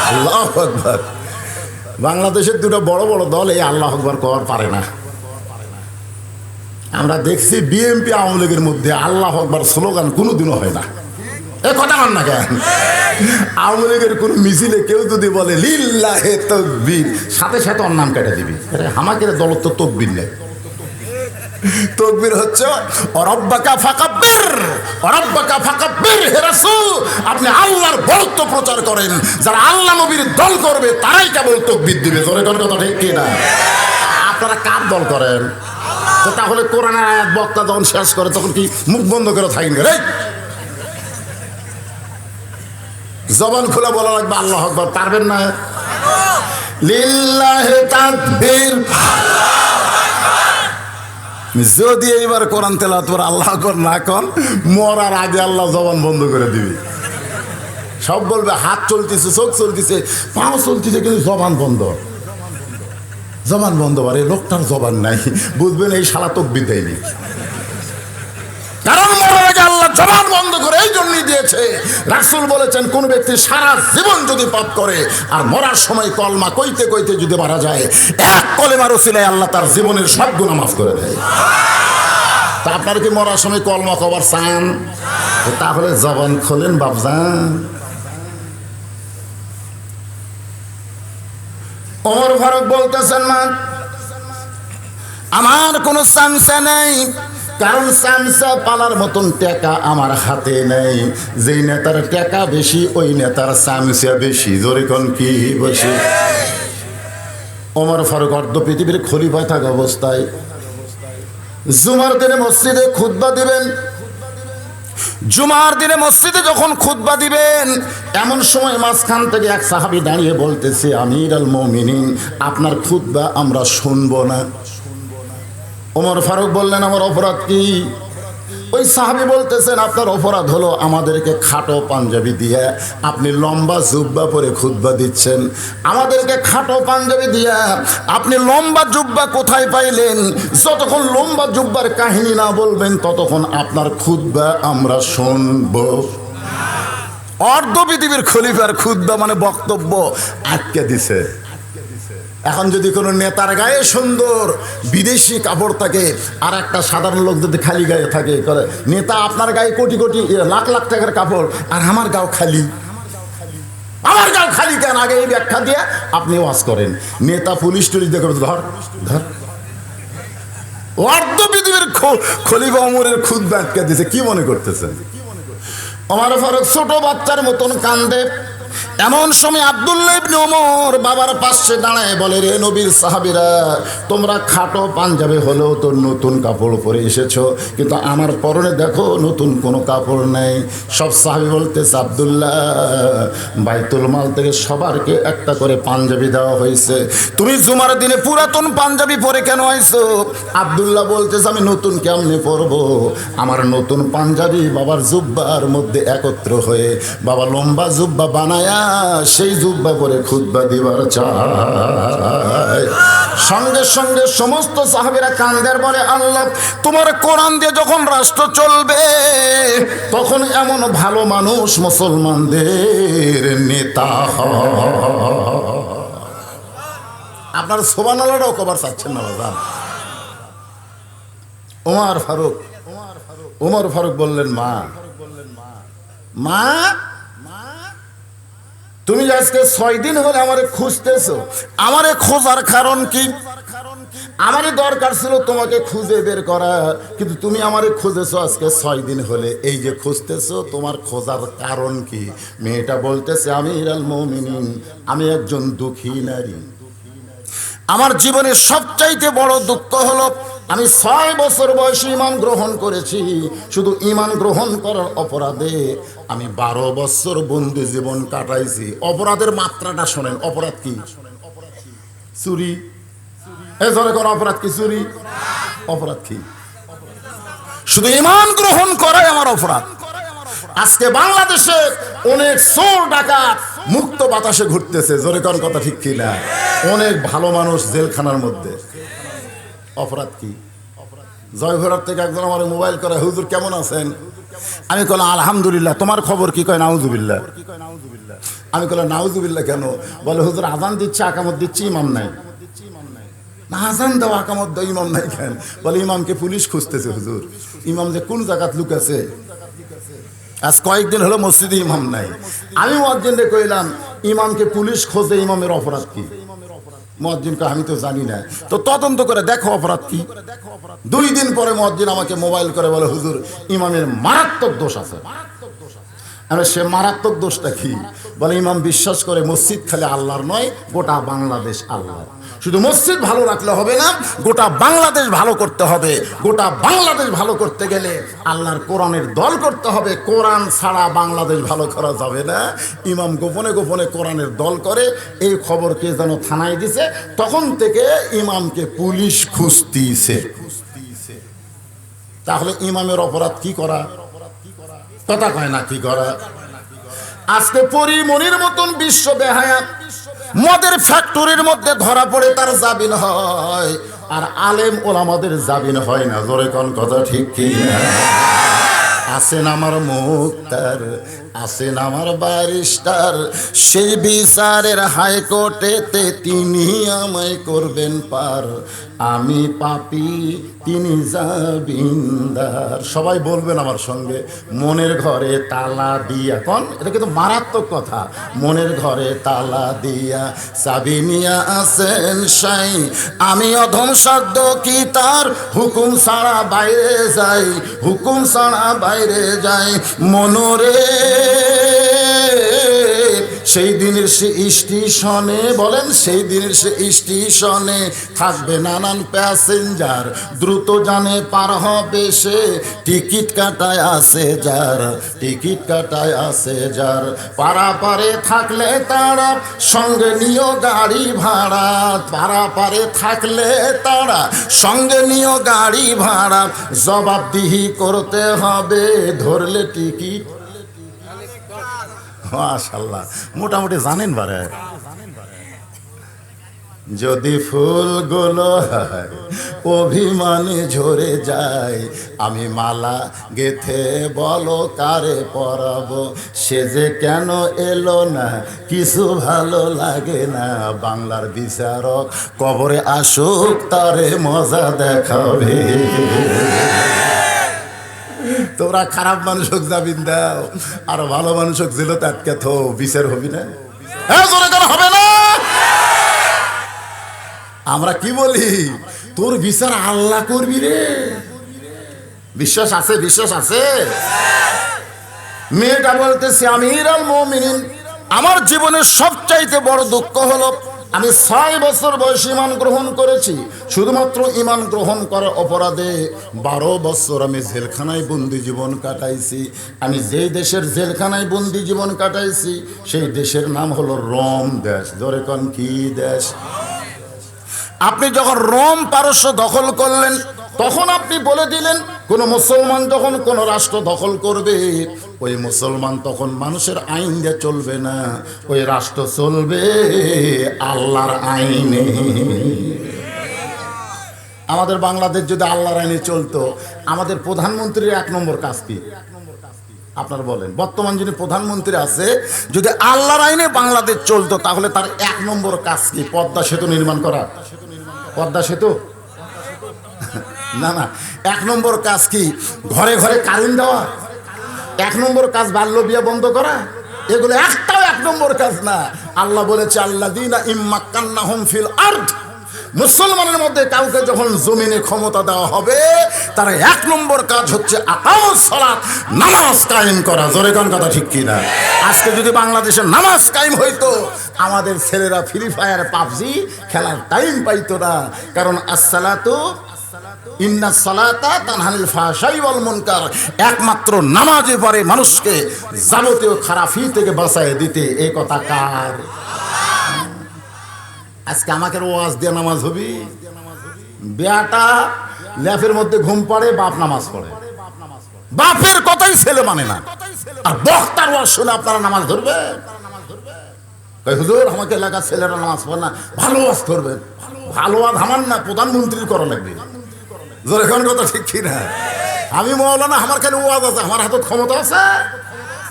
আল্লাহু আকবার। বাংলাদেশের দুটো বড় বড় দল এই আল্লাহু আকবার কওয়ার পারে না। আমরা দেখছি বিএনপি আওয়ামী লীগের মধ্যে আল্লাহু আকবার স্লোগান কোনোদিনও হয় না। এ কথা মান না কেন? আওয়ামী লীগের কোন মিছিলে কেউ যদি বলে লিল্লাহে তাকবীর, সাথে সাথে ওর নাম কেটে দিবি। আমাদের দল তো তকবীর নেই। তকবীর হচ্ছে রব্বাকা ফাকাব্বির, রব্বাকা ফাকাব্বির। হে রাসূল, আপনি আল্লাহর বড়ত্ব প্রচার করেন। যারা আল্লাহ নবীর দল করবে তারাই কেবল তকবীর দিবে। জোরে জোরে কথা ঠিক কি না? আপনারা কার দল করেন? তো তাহলে কোরআনের আয়াত বক্তা যখন শেষ করে তখন কি মুখ বন্ধ করে থাকেন? রে জবান খোলা বলা লাগবে আল্লাহু আকবার। পারবেন না? লিল্লাহি তাকবীর। যদি এইবার কোরআন তেলাওয়াত করে আল্লাহু আকবার না কর, মরার আগে আল্লাহ জবান বন্ধ করে দিবি। সব বলবে হাত চলতেছে, চোখ চলতেছে, পাও চলতেছে, কিন্তু জবান বন্ধ। জবান বন্ধ। পারে লোকটার জবান নাই, বুঝবেন এই শালা তাকবীর দেয়নি। কারণ মরার আগে আল্লাহ জবান বন্ধ করে এই জন্যই দিয়েছে। রাসূল বলেছেন কোন ব্যক্তি সারা জীবন যদি পাপ করে আর মরার সময় কলমা কইতে কইতে যদি মারা যায়, এক কলেমার ওসিলায় আল্লাহ তার জীবনের সব গুনাহ মাফ করে দেয়। তা আপনারা কি মরার সময় কলমা কবার চান? তাহলে জবান খোলেন বাপজান। ওমর ফারুক বলতেছেন, মা আমার কোনো চামচা নেই, কারণ চামচা পালার মতন টাকা আমার হাতে নেই। যেই নেতার টাকা বেশি ওই নেতার চামচা বেশি। জোরে কোন কি বেশি? ওমর ফারুক অর্ধ পৃথিবীর খলিফা থাকা অবস্থায় জুমার দিনে মসজিদে খুতবা দিবেন। জুমার দিনে মসজিদে যখন খুতবা দিবেন, এমন সময় মাঝখান থেকে এক সাহাবী দাঁড়িয়ে বলতেছে, আমিরুল মুমিনিন, আপনার খুতবা আমরা শুনবো না। ওমর ফারুক বললেন, আমার অপরাধ কি? ওই সাহাবী বলতেছেন, আপনার অপরাধ হলো আমাদেরকে খাটো পাঞ্জাবি দিয়ে আপনি লম্বা জুব্বা পরে খুতবা দিচ্ছেন। আমাদেরকে খাটো পাঞ্জাবি দিয়া আপনি লম্বা জুব্বা কোথায় পাইলেন? যতক্ষণ লম্বা জুব্বার কাহিনী না বলবেন ততক্ষণ আপনার খুতবা আমরা শুনবো। অর্ধ পৃথিবীর খলিফার খুতবা মানে বক্তব্য আটকে দিছে। এখন যদি কোনো নেতার গায়ে সুন্দর বিদেশি কাপড় থাকে আর একটা সাধারণ লোক যদি খালি গায়ে থাকে, করে নেতা আপনার গায়ে কোটি কোটি লাখ লাখ টাকার কাপড় আর আমার গাও খালি, আমার গাও খালি কেন? আগে এই ব্যাখ্যা দিয়ে আপনি ওয়াজ করেন। নেতা পুলিশ টুলিশ দেখে ধর ধর। অর্ধ পৃথিবীর খলিফা ওমরের খুতবা আটকে দিছে। কি মনে করতেছেন? ওমর ফারুক ছোট বাচ্চার মতন কান্দে। এমন সময় আব্দুল্লাহ ইবনে ওমর বাবার পাশে দাঁড়ায় বলে, রে নবীর সাহাবীরা, তোমরা খাটো পাঞ্জাবি হলেও তো নতুন কাপড় পরে এসেছো, কিন্তু আমার পরনে দেখো নতুন কোনো কাপড় নেই। সব সাহাবী বলতেছে, আব্দুল্লাহ, বাইতুল মাল থেকে সবারকে একটা করে পাঞ্জাবি দেওয়া হয়েছে, তুমি জুমার দিনে পুরাতন পাঞ্জাবি পরে কেন আইছো? আব্দুল্লাহ বলতেছে, আমি নতুন কেমনে পরবো? আমার নতুন পাঞ্জাবি বাবার জুব্বার মধ্যে একত্র হয়ে বাবা লম্বা জুব্বা বানায়া সেই জুব্বা পরে খুতবা দিবার চায়। সঙ্গে সঙ্গে সমস্ত সাহাবীরা কান্দের বলে, আল্লাহ, তোমার কোরআন দিয়ে যখন রাষ্ট্র চলবে তখন এমন ভালো মানুষ মুসলমানদের নেতা হয়। আপনার সুবহানাল্লাহও কবার চাচ্ছেন না বাবা? ওমর ফারুক বললেন, মা মা তুমি আজকে 6 দিন হলে আমারে খুঁজতেছো, আমারে খোঁজার কারণ কি? আমারই দরকার ছিল তোমাকে খুঁজে বের করা, কিন্তু তুমি আমারে খুঁজেছো আজকে 6 দিন হলে, এই যে খুঁজতেছো তোমার খোঁজার কারণ কি? মেয়েটা বলতেছে, আমিরুল মুমিনিন, আমি একজন দুঃখী নারী। আমার জীবনের সবচাইতে বড় দুঃখ হলো আমি 6 বছর বয়সে ঈমান গ্রহণ করেছি। শুধু ঈমান গ্রহণ করার অপরাধে আমি 12 বছর বন্দি জীবন কাটাইছি। অপরাধের মাত্রাটা শোনেন। অপরাধ কি? চুরি। এই ধরে কোন অপরাধ কি? চুরি। অপরাধ কি? শুধু ঈমান গ্রহণ করাই আমার অপরাধ। আজকে বাংলাদেশে অনেক চোর ডাকাত মুক্ত বাতাসে ঘুরতেছে। জোরে কোন কথা ঠিক কি না? অনেক ভালো মানুষ জেলখানার মধ্যে। অপরাধ কি? জয়ঘোড়ার থেকে একজন আমার মোবাইল করে, হুজুর কেমন আছেন? আমি কইলাম আলহামদুলিল্লাহ, তোমার খবর কি? কয় নাউজুবিল্লাহ। আমি কইলাম নাউজুবিল্লাহ কেন? বলে হুজুর আজান দিচ্ছে, আকামত দিচ্ছে, ইমাম নাই। না আজান দাও, আকামত দাও, ইমাম নাই কেন? বলে ইমামকে পুলিশ খুঁজতেছে হুজুর। ইমাম যে কোন জায়গাত লুকাছে, আজ কয়েকদিন হলো মসজিদে ইমাম নাই। আমি মুয়াজ্জিনকে কইলাম ইমামকে পুলিশ খোঁজে, ইমামের অপরাধ কি? মুয়াজ্জিন কয় আমি তো জানি না। তো তদন্ত করে দেখো অপরাধ কি। 2 দিন পরে মুয়াজ্জিন আমাকে মোবাইল করে বলে হুজুর ইমামের মারাত্মক দোষ আছে। আরে সে মারাত্মক দোষটা কি? বলে ইমাম বিশ্বাস করে মসজিদ খালি আল্লাহর নয়, গোটা বাংলাদেশ আল্লাহর। শুধু মসজিদ ভালো রাখলে হবে না, গোটা বাংলাদেশ ভালো করতে হবে। গোটা বাংলাদেশ ভালো করতে গেলে আল্লাহর কোরআনের দল করতে হবে। কোরআন ছাড়া বাংলাদেশ ভালো করা যাবে না। ইমাম গোপনে গোপনে কোরআনের দল করে, এই খবর কে যেন থানায় দিছে, তখন থেকে ইমামকে পুলিশ খুঁজতিছে। তাহলে ইমামের অপরাধ কি করা? কথা কয় না কি করা? আজকে পরিমনির মতন বিশ্ব বেহায়া মদের ফ্যাক্টরির মধ্যে ধরা পড়ে তার জামিন হয়, আর আলেম ওলামাদের জামিন হয় না। জোরে কোন কথা ঠিক কি না? আছেন আমার মুক্তার, আছেন আমার ব্যারিস্টার, সেই বিচারের হাইকোর্টেতে তিনি আমায় করবেন পার। আমি পাপী, তিনি জামিনদার। সবাই বলবেন আমার সঙ্গে, মনের ঘরে তালা দিয়া। কোন এটা কিন্তু মারাত্মক কথা। মনের ঘরে তালা দিয়া চাবি নিয়া আছেন সাই, আমি অধম সাধ্য কি তার হুকুম ছাড়া বাইরে যাই, হুকুম ছাড়া বাইরে যাই। মনরে সেই দিনের সে স্টেশনে, বলেন সেই দিনের সে স্টেশনে থাকবে নানান প্যাসেঞ্জার, দ্রুত জানে পার হবে সে, টিকিট কাটায় আছে যার, টিকিট কাটায় আছে যার। পারাপারে থাকলে তারা সঙ্গে নিও গাড়ি ভাড়া, পারাপারে থাকলে তারা সঙ্গে নিও গাড়ি ভাড়া, জবাবদিহি করতে হবে ধরলে টিকিট। মাশাআল্লাহ, মোটামুটি জানেন বারে। যদি ফুলগুলো অভিমানে ঝরে যায়, আমি মালা গেথে বলো কারে পরাবো, সে যে কেন এলো না কিছু ভালো লাগে না। বাংলার বিচারক কবরে আসুক, তারে মজা দেখাবে। তোমরা খারাপ মানুষক জামিন দাও, আর ভালো মানুষক জেলে আটকে থো, বিচার হবি না? হ্যাঁ জোরে করে হবে না? আমরা কি বলি, তোর বিচার আল্লাহ করবি রে। বিশ্বাস আছে? বিশ্বাস আছে? মেয়েটা বলতেছে আমিরুল মুমিনিন, আমার জীবনের সবচাইতে বড় দুঃখ হলো আমি 6 বছর বয়সে ঈমান গ্রহণ করেছি। শুধুমাত্র ঈমান গ্রহণ করার অপরাধে 12 বছর আমি জেলখানায় বন্দি জীবন কাটাইছি। আমি যেই দেশের জেলখানায় বন্দি জীবন কাটাইছি সেই দেশের নাম হলো রোম দেশ। ধরে কোন কি দেশ? আপনি যখন রোম পারস্য দখল করলেন, তখন আপনি বলে দিলেন কোন মুসলমান যখন কোন রাষ্ট্র দখল করবে, ওই মুসলমান তখন মানুষের আইন দিয়ে চলবে না, ওই রাষ্ট্র চলবে আল্লাহর আইনে। আমাদের বাংলাদেশ যদি আল্লাহর আইনে চলতো, আমাদের প্রধানমন্ত্রীর 1 নম্বর কাজ কি আপনার বলেন? বর্তমান যিনি প্রধানমন্ত্রী আছে, যদি আল্লাহর আইনে বাংলাদেশ চলতো, তাহলে তার 1 নম্বর কাজ কি? পদ্মা সেতু নির্মাণ করা। পদ্মা সেতু না না, 1 নম্বর কাজ কি? ঘরে ঘরে কারেন্ট দেওয়া। 1 নম্বর কাজ বাল্য বিয়ে বন্ধ করা। এগুলো একটাও 1 নম্বর কাজ না। আল্লাহ বলেছে আল্লাযীনা ইম্মাক্কান্নাহুম ফিল আরদ, মুসলমানের মধ্যে কাউকে যখন জমিনে ক্ষমতা দেওয়া হবে, তার 1 নম্বর কাজ হচ্ছে আকামুস সালাত, নামাজ কায়েম করা। জোরে কোন কথা ঠিক কি না? আজকে যদি বাংলাদেশে নামাজ কায়েম হইতো, আমাদের ছেলেরা ফ্রি ফায়ার পাবজি খেলার টাইম পাইতো না। কারণ আসসালাতু ইন্নাস সালাতা তানহানিল ফাহশাই ওয়াল মুনকার, একমাত্র নামাজে পারে মানুষকে যাবতীয় খারাপি থেকে বাঁচায় দিতে। এই কথা কার? আজকে আমাকে ওয়াজ দিয়ে নামাজ হবি? বেটা ল্যাফের মধ্যে ঘুম পড়ে, বাপ নামাজ পড়ে, বাপের কথাই ছেলে মানে না, আর বক্তার ওয়াজ শুনে আপনারা নামাজ ধরবেন? হুজুর আমাকে এলাকার ছেলেরা নামাজ পড়ে না, ভালো ওয়াজ করবেন। ভালো ওয়াজ আমার না, প্রধানমন্ত্রীর করা লাগবে। যখন কথা ঠিক কি না? আমি মৌলানা, আমার খালি ওয়াজ আছে, আমার হাতে ক্ষমতা আছে,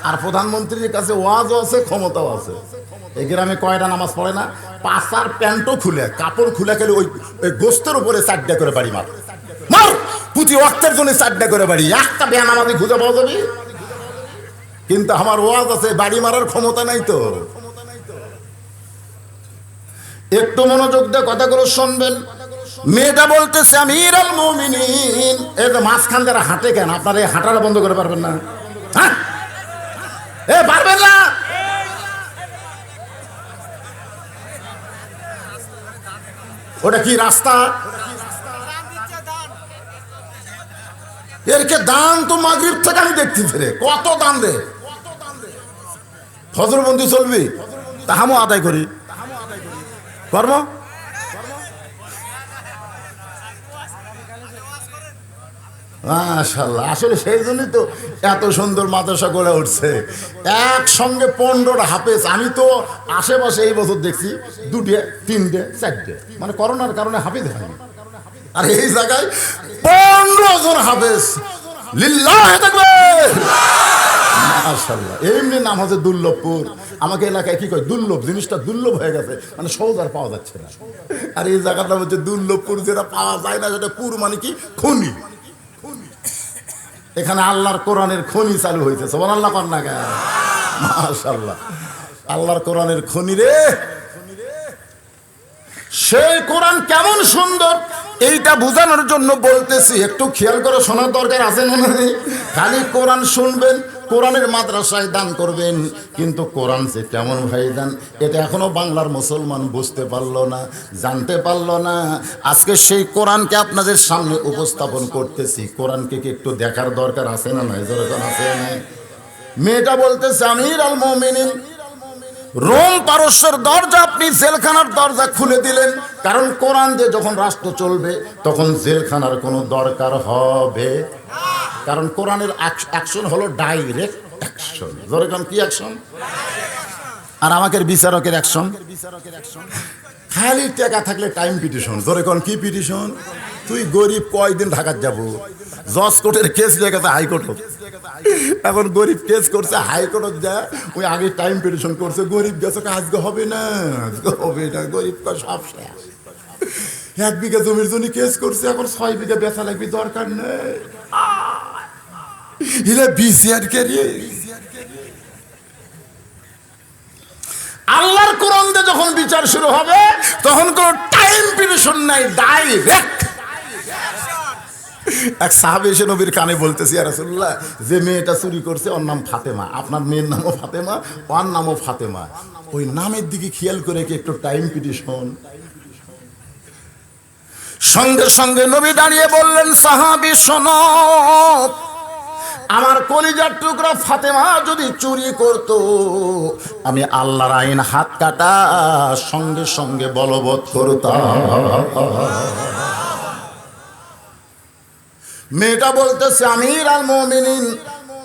আর প্রধানমন্ত্রীর কাছে ওয়াজও আছে, ক্ষমতাও আছে। এই গ্রামে কয়টা নামাজ পড়ে না, পাশার প্যান্টও খুলে, কাপড় খুলে খেলে ওই গোস্তের উপরে 4টা করে বাড়ি মার মার, প্রতি ওয়াক্তের জন্য 4টা করে বাড়ি, একটা বেনামাজি খুঁজে পাওয়া যাবে। কিন্তু আমার ওয়াজ আছে, বাড়ি মারার ক্ষমতা নাই। তো একটু মনোযোগ দিয়ে কথাগুলো শুনবেন। মেয়েটা বলতেছে আমিরুল মুমিনিন, এই যে মাঝখান যারা হাঁটে কেন, আপনারা এই হাঁটাটা বন্ধ করে পারবেন না? হ্যাঁ, এ পারবেন না? ওটা কি রাস্তা? এরকে দান তো মাগরিব থেকে আমি দেখতেছি রে, কত দান রে। ফজরবন্দি চলবি, তাহামও আদায় করি কর্ম। মাশাআল্লাহ, আসলে সেই জন্যই তো এত সুন্দর মাদ্রাসা গড়ে উঠছে, একসঙ্গে 15টা হাফেজ। আমি তো আশেপাশে এই বছর দেখছি 2টে 3টে 4টে, মানে করোনার কারণে হাফেজ হয়নি। আর এই জায়গায় 15 জন হাফেজ, লিল্লাহি তাকবীর। মাশাআল্লাহ, এমনি নাম হচ্ছে দুর্লভপুর। আমাকে এলাকায় কি কয়, দুর্লভ জিনিসটা দুর্লভ হয়ে গেছে, মানে সহজ আর পাওয়া যাচ্ছে না। আর এই জায়গাটা হচ্ছে দুর্লভপুর, যেটা পাওয়া যায় না সেটা পুর, মানে কি খনি। এখানে আল্লাহর কোরআনের খনি চালু হয়েছে, সুবহানাল্লাহ কর না কেন? মাশাআল্লাহ, আল্লাহর কোরআনের খনি রে। সেই কোরআন কেমন সুন্দর, এইটা বোঝানোর জন্য বলতেছি, একটু খেয়াল করে শোনার দরকার আছে না? খালি কোরআন শুনবেন, কোরআনের মাদ্রাসায় দান করবেন, কিন্তু কোরআন যে কেমন ভাইজান, এটা এখনো বাংলার মুসলমান বুঝতে পারলো না, জানতে পারলো না। আজকে সেই কোরআনকে আপনাদের সামনে উপস্থাপন করতেছি। কোরআনকে কি একটু দেখার দরকার আছে না? নাই যেরকম আছে না। মেয়েটা বলতেছে আমিরুল মুমিনিন, রোম পারস্যের দরজা আপনি জেলখানার দরজা খুলে দিলেন, কারণ কোরআন দিয়ে যখন রাষ্ট্র চলবে তখন জেলখানার কোনো দরকার হবে, কারণ কোরআনের অ্যাকশন হলো ডাইরেক্ট অ্যাকশন। যেরকম কি অ্যাকশন? আর আমাদের বিচারকের অ্যাকশন খালি টাকা থাকলে টাইম পিটিশন। যেরকম কি পিটিশন? তুই গরিব কয়দিন ঢাকার যাব, জজ কোর্টের কেস নিয়ে গেছে হাইকোর্ট, এখন গরিব কেস করছে হাইকোর্টত যায়, ওই আগে টাইম পিটিশন করছে, গরিব গেছে আজকে হবে না, আজকে হবে না, গরিব সব শেষ। 1 বিঘা জমির জন্য কেস করছে, এখন 6 বিঘা বেচা লাগবে, দরকার নেই। আল্লাহর কোরআন দিয়ে যখন বিচার শুরু হবে তখন কোনো টাইম পিটিশন নাই, ডাইরেক্ট। এক সাহাবী এসে নবীর কানে বলতেছি, ইয়া রাসূলুল্লাহ, যে মেয়েটা চুরি করছে ওর নাম ফাতেমা, আপনার মেয়ের নামও ফাতেমা, ওর নামও ফাতেমা, ওই নামের দিকে খেয়াল করে কি একটু টাইম পিটিশন? সঙ্গে সঙ্গে নবী দাঁড়িয়ে বললেন, সাহাবী শোনো, আমার কলিজার টুকরা ফাতেমা যদি চুরি করত, আমি আল্লাহর আইন হাত কাটা সঙ্গে সঙ্গে বলবৎ করতাম। মেয়েটা বলতেছে আমিরুল মুমিনিন,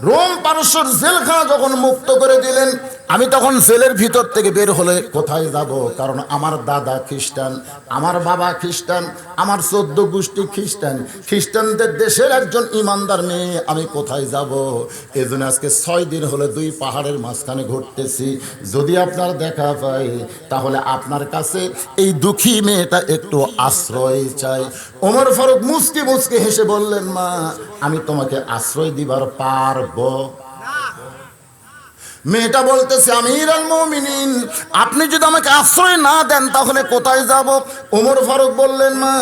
রোম পারস্যের জেলখানা যখন মুক্ত করে দিলেন, আমি তখন জেলের ভিতর থেকে বের হলে কোথায় যাব? কারণ আমার দাদা খ্রিস্টান, আমার বাবা খ্রিস্টান, আমার 14 গোষ্ঠী খ্রিস্টান, খ্রিস্টানদের দেশের একজন ইমানদার মেয়ে, আমি কোথায় যাব? এই জন্য আজকে 6 দিন হলে 2 পাহাড়ের মাঝখানে ঘুরতেছি। যদি আপনার দেখা পাই তাহলে আপনার কাছে এই দুঃখী মেয়েটা একটু আশ্রয় চাই। ওমর ফারুক মুচকি মুচকি হেসে বললেন, মা, আমি তোমাকে আশ্রয় দিবার পারবো। মেয়েটা বলতেছে আমিরুল মুমিনিন, আপনি যদি আমাকে আশ্রয় না দেন তাহলে কোথায় যাব? ওমর ফারুক বললেন, মা,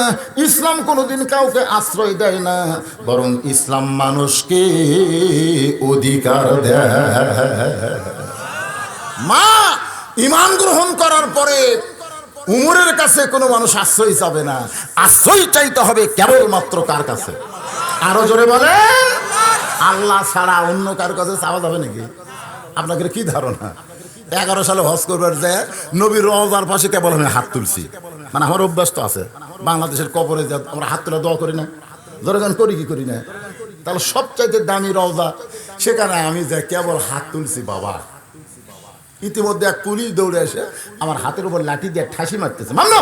ইসলাম কোনোদিন কাউকে আশ্রয় দেয় না, বরং ইসলাম মানুষকে অধিকার দেয়। মা, ঈমান গ্রহণ করার পরে উমরের কাছে কোনো মানুষ আশ্রয় চাবে না, আশ্রয় চাইতে হবে কেবলমাত্র কার কাছে? আরো জোরে বলেন, আল্লাহ ছাড়া অন্য কার কাছে চাওয়া যাবে নাকি? আপনাদের কি ধারণা? 11 সালে হজ করবার যায় নবীর রওজার পাশে কেবল আমি হাত তুলছি, মানে আমার অভ্যাস তো আছে, বাংলাদেশের কবরে যা আমরা হাত তুলে দোয়া করি না, জোরগান করি কি করি না? তাহলে সবচাইতে দামি রওজা, সেখানে আমি যে কেবল হাত তুলছি বাবা। ইতিমধ্যে এক পুলিশ দৌড়ে এসে আমার হাতের উপর লাঠি দিয়ে ঠাসি মারতেছে, মানো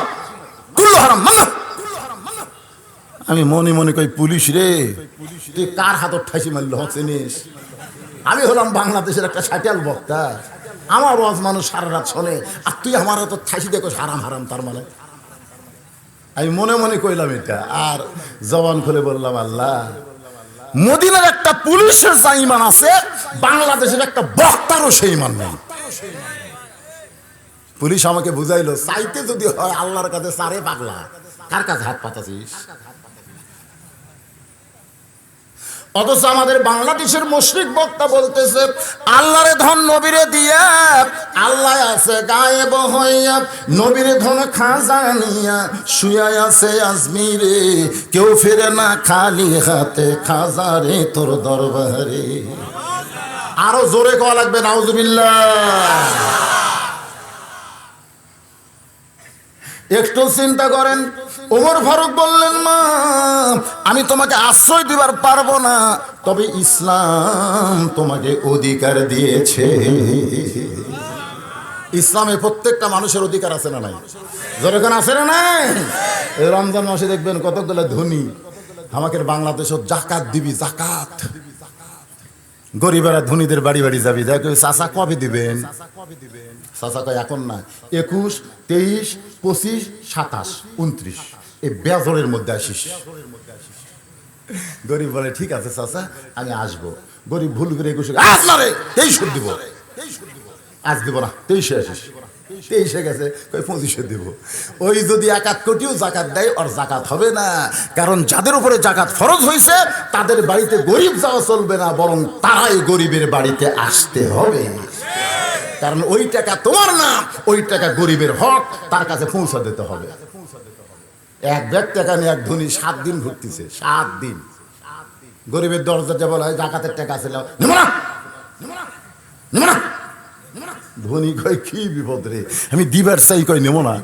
কুল্লু হারাম, মানো। আমি মনে মনে কই, পুলিশ রে, তুই কার হাতত ঠাইছি মারল চিনিস? আমি হলাম বাংলাদেশের একটা সাইটাল বক্তা, আমার ওয়াজ মানুষ সারা রাত শোনে, আর তুই আমার হাতত ঠাইছি দেখো হারাম হারাম। তার মানে আমি মনে মনে কইলাম এটা, আর জবান খুলে বললাম, আল্লাহ, মদিনার একটা পুলিশের যা ইমান আছে, বাংলাদেশের একটা বক্তারও সেই ইমান নেই। পুলিশ আমাকে বুঝাইলো, চাইতে যদি হয় আল্লাহর কাছে সারে পাগলা, কার কাছে হাত পাতাছিস? অথচ আমাদের বাংলাদেশের মুশরিক বক্তা বলতেছে, আল্লাহরে ধন নবীরে দিয়া, আল্লাহ আছে গায়েব হইয়া, নবীরে ধন খাজানিয়া, শুয়া আছে আজমিরে, কেউ ফিরে না খালি হাতে, খাজারে তোর দরবারে। আরো জোরে কওয়া লাগবে নাউজুবিল্লাহ। একটু চিন্তা করেন, ওমর ফারুক বললেন, মা, আমি তোমাকে আশ্রয় দিবার পারবো না, তবে ইসলাম তোমাকে অধিকার দিয়েছে। ইসলামে প্রত্যেকটা মানুষের অধিকার আছে না নাই? যেরকম আছে না নাই? রমজান মাসে দেখবেন কতগুলো ধনী আমাকে বাংলাদেশ জাকাত দিবি, জাকাত। গরিবেরা ধনীদের বাড়ি বাড়ি যাবি, দেখ চাচা কবে দিবেন? চাচা কয় এখন না, 21, 23, 25, 27, 29 এই বেজরের মধ্যে আসিস। গরিব বলে, ঠিক আছে চাচা, আমি আসবো। গরিব ভুল করে 21 আজ না রে, 23 দিব, আজ দিব না, 23 আসিস। 23 গেছে, 25 দিব। ওই যদি 1 কোটিও জাকাত দেয়, ওর জাকাত হবে না। কারণ যাদের উপরে জাকাত ফরজ হয়েছে, তাদের বাড়িতে গরিব যাওয়া চলবে না, বরং তারাই গরিবের বাড়িতে আসতে হবে। কারণ ওই টাকা তোমার না, ওই টাকা গরিবের হক, তার কাছে পৌঁছা দিতে হবে। এক ব্যাগ টাকা নিয়ে এক ধনী 7 দিন ঘুরতেছে, 7 দিন। গরিবের দরজা বলা হয়, জাকাতের টাকা আছে, ধনী কয়, কি বিপদ রে, আমি দিবার চাই, কই নেব না।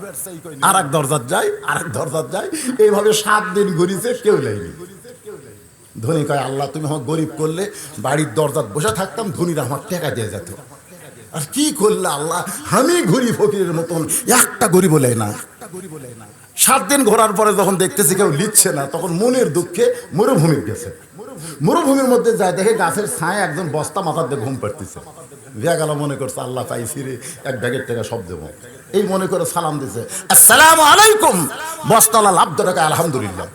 আর এক দরজার যাই, আর এক দরজার যাই, এইভাবে 7 দিন ঘুরিছে, কেউ লাইনি। ধনী কয়, আল্লাহ, তুমি আমার গরিব করলে, বাড়ির দরজার বসে থাকতাম, ধনীরা আমার টাকা দিয়ে যেত। আর কি করলে আল্লাহ, আমি ঘুরি ফকিরের মতন, একটা গরিব বলে না। 7 দিন ঘোরার পরে যখন দেখতেছি কেউ লিখছে না, তখন মনের দুঃখে মরুভূমি গেছে। মরুভূমির মধ্যে যায়, দেখে গাছের ছায় একজন বস্তা মাথার দিয়ে ঘুম পাড়তেছে। বিয়া গেল, মনে করছে আল্লাহ পাইছি রে, এক ব্যাগের টাকা সব দেবো, এই মনে করে সালাম দিছে, আসসালামু আলাইকুম। বস্তালা লাভ টাকা, আলহামদুলিল্লাহ।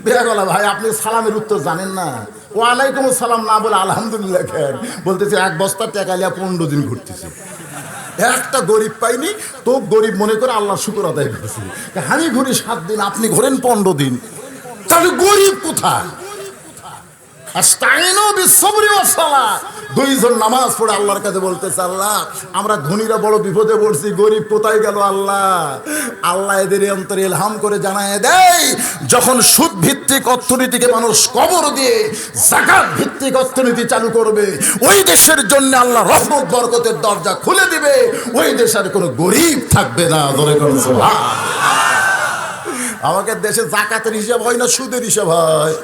বিয়া গেল, ভাই আপনি সালামের উত্তর জানেন না? ওয়ালাইকুম আসসালাম না বলে আলহামদুলিল্লাহ খেন। বলতেছে, এক বস্তার টাকা লিয়া 15 দিন ঘুরতেছে, একটা গরিব পাইনি, তো গরিব মনে করে আল্লাহ শুকর আদায় করছি। আমি ঘুরি 7 দিন, আপনি ঘোরেন 15 দিন, তাহলে গরিব কোথায়? দুইজন নামাজ পড়ে আল্লাহর কাছে বলতেছে, আল্লাহ, আমরা ধনীরা বড় বিপদে পড়ছি, গরিব কোথায় গেল আল্লাহ? আল্লাহ এদের অন্তরে ইলহাম করে জানায় দেয়, যখন সুদ ভিত্তিক অর্থনীতিকে মানুষ কবর দিয়ে যাকাত ভিত্তিক অর্থনীতি চালু করবে, ওই দেশের জন্য আল্লাহ রহমত বরকতের দরজা খুলে দিবে, ওই দেশের কোনো গরিব থাকবে না। আমাকে দেশে জাকাতের হিসাব হয় না, সুদের হিসাব হয়।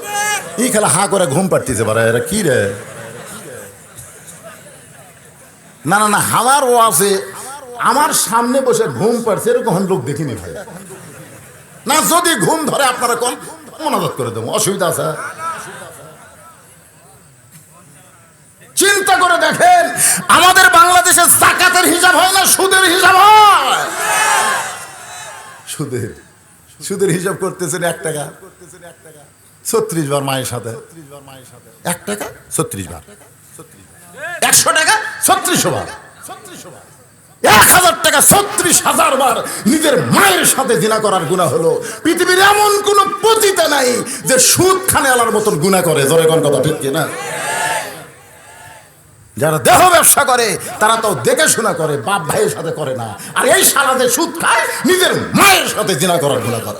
এই খেলা হা করে ঘুম পাড়তেছে, বারা এরা কি রে? না না না, আমার ও আছে, আমার সামনে বসে ঘুম পাড়ছে, এরকম লোক দেখিনি ভাই। না, যদি ঘুম ধরে আপনারা কোন মনাজাত করে দেবো, অসুবিধা আছে? চিন্তা করে দেখেন, আমাদের বাংলাদেশে জাকাতের হিসাব হয় না, সুদের হিসাব হয়। সুদের হিসাব করতেছেন 1 টাকা 36 বার মায়ের সাথে, 1 টাকা 36 বার, 100 টাকা 3600 বার, 1000 টাকা 36,000 বার নিজের মায়ের সাথে জিনা করার গুনাহ হলো। পৃথিবীর এমন কোন পতিতা নাই যে সুদ খানে আলার মতন গুনাহ করে। জোরে কোন কথা ঠিক কিনা? যারা দেহ ব্যবসা করে তারা তো দেখে শোনা করে, বাপ ভাইয়ের সাথে করে না। আর এই শালাদের সুদ খায়, নিজের মায়ের সাথে জিনা করার গুনাহ করে।